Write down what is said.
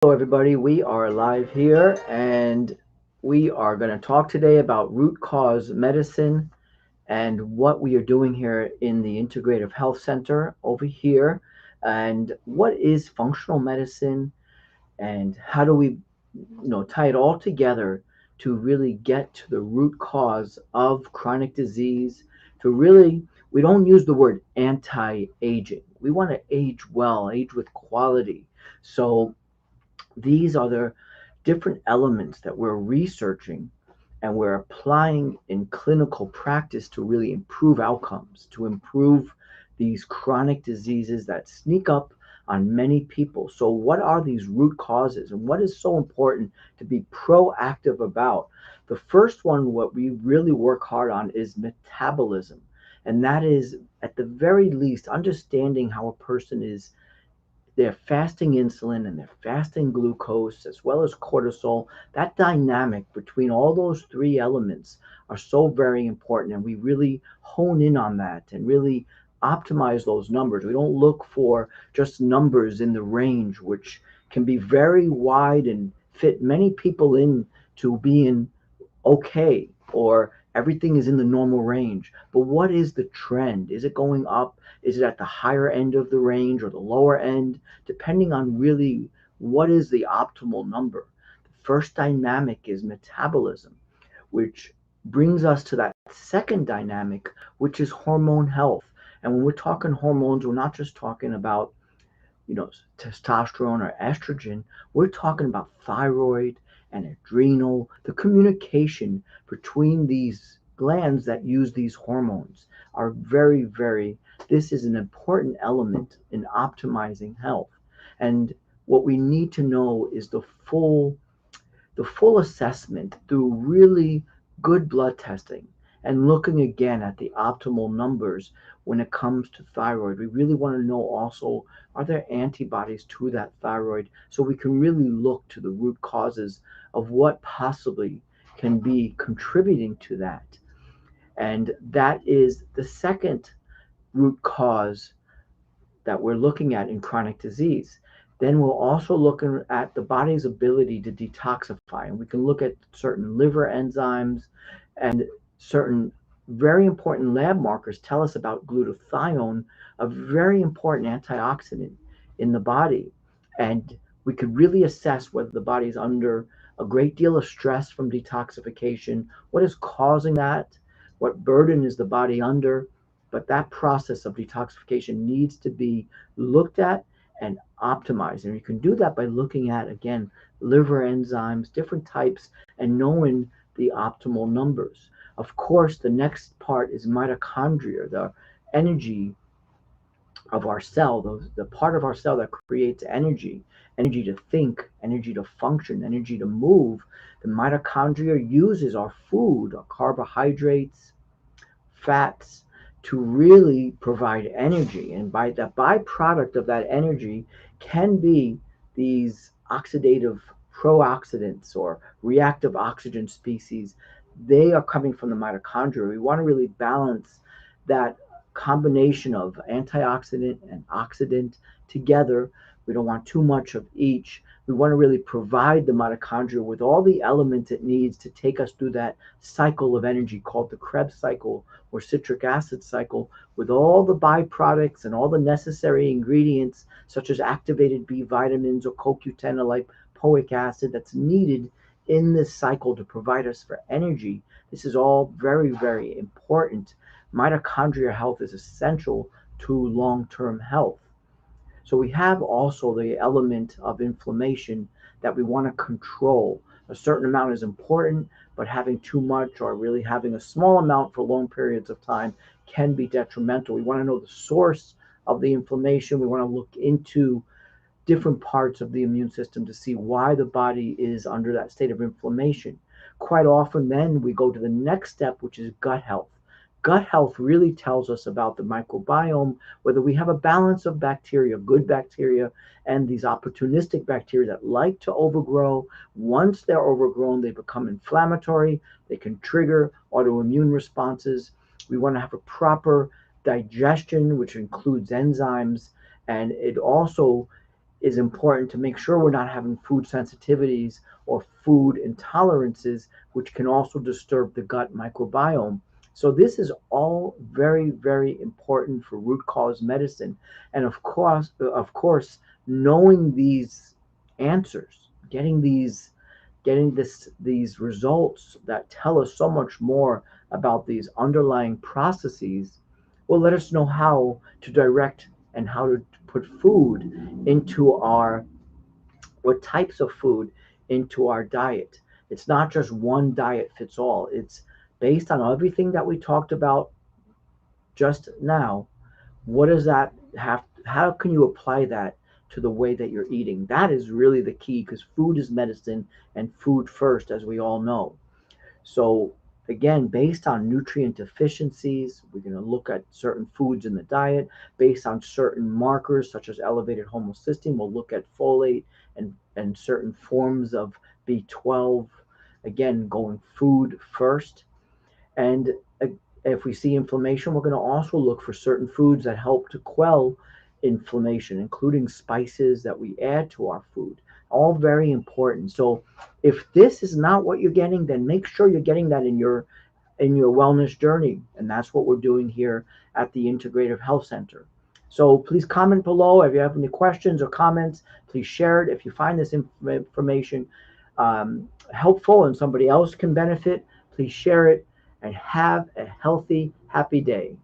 Hello, everybody. We are live here and we are going to talk today about root cause medicine and what we are doing here in the Integrative Health Center over here. And what is functional medicine and how do we tie it all together to really get to the root cause of chronic disease? To really, we don't use the word anti aging. We want to age well, age with quality. So, these are the different elements that we're researching and we're applying in clinical practice to really improve outcomes, to improve these chronic diseases that sneak up on many people. So, what are these root causes and what is so important to be proactive about? The first one, what we really work hard on is metabolism. And that is, at the very least, understanding how a person is they're fasting insulin and they're fasting glucose as well as cortisol. That dynamic between all those three elements are so very important, and we really hone in on that and really optimize those numbers. We don't look for just numbers in the range, which can be very wide and fit many people in to being okay, or everything is in the normal range. But what is the trend? Is it going up? Is it at the higher end of the range or the lower end? Depending on really what is the optimal number. The first dynamic is metabolism, which brings us to that second dynamic, which is hormone health. And when we're talking hormones, we're not just talking about testosterone or estrogen. We're talking about thyroid and adrenal, the communication between these glands that use these hormones are very, very, this is an important element in optimizing health. And what we need to know is the full assessment through really good blood testing and looking again at the optimal numbers when it comes to thyroid. We really want to know also, are there antibodies to that thyroid so we can really look to the root causes of what possibly can be contributing to that. And that is the second root cause that we're looking at in chronic disease. Then we'll also look at the body's ability to detoxify, and we can look at certain liver enzymes and certain very important lab markers tell us about glutathione, a very important antioxidant in the body. And we could really assess whether the body is under a great deal of stress from detoxification, what is causing that, what burden is the body under. But that process of detoxification needs to be looked at and optimized. And you can do that by looking at, again, liver enzymes, different types, and knowing the optimal numbers. Of course, the next part is mitochondria, the energy of our cell, the part of our cell that creates energy, energy to think, energy to function, energy to move. The mitochondria uses our food, our carbohydrates, fats, to really provide energy. And by the byproduct of that energy can be these oxidative pro-oxidants or reactive oxygen species. They are coming from the mitochondria. We want to really balance that combination of antioxidant and oxidant together. We don't want too much of each. We want to really provide the mitochondria with all the elements it needs to take us through that cycle of energy called the Krebs cycle or citric acid cycle, with all the byproducts and all the necessary ingredients such as activated B vitamins or CoQ10 or lipoic acid that's needed in this cycle to provide us for energy. This is all very, very important. Mitochondrial health is essential to long-term health. So we have also the element of inflammation that we want to control. A certain amount is important, but having too much or really having a small amount for long periods of time can be detrimental. We want to know the source of the inflammation. We want to look into different parts of the immune system to see why the body is under that state of inflammation. Quite often, then we go to the next step, which is gut health. Gut health really tells us about the microbiome, whether we have a balance of bacteria, good bacteria, and these opportunistic bacteria that like to overgrow. Once they're overgrown, they become inflammatory. They can trigger autoimmune responses. We want to have a proper digestion, which includes enzymes, and it also is important to make sure we're not having food sensitivities or food intolerances, which can also disturb the gut microbiome. So this is all very, very important for root cause medicine. And of course, knowing these answers, getting these results that tell us so much more about these underlying processes will let us know how to direct and how to put food into our what types of food into our diet. It's not just one diet fits all. It's based on everything that we talked about just now. What does that have? How can you apply that to the way that you're eating? That is really the key, because food is medicine and food first, as we all know. So again, based on nutrient deficiencies, we're going to look at certain foods in the diet. Based on certain markers such as elevated homocysteine, we'll look at folate and certain forms of B12. Again, going food first. And if we see inflammation, we're going to also look for certain foods that help to quell inflammation, including spices that we add to our food. All very important. So if this is not what you're getting, then make sure you're getting that in your wellness journey. And that's what we're doing here at the Integrative Health Center. So please comment below. If you have any questions or comments, please share it. If you find this information helpful and somebody else can benefit, please share it and have a healthy, happy day.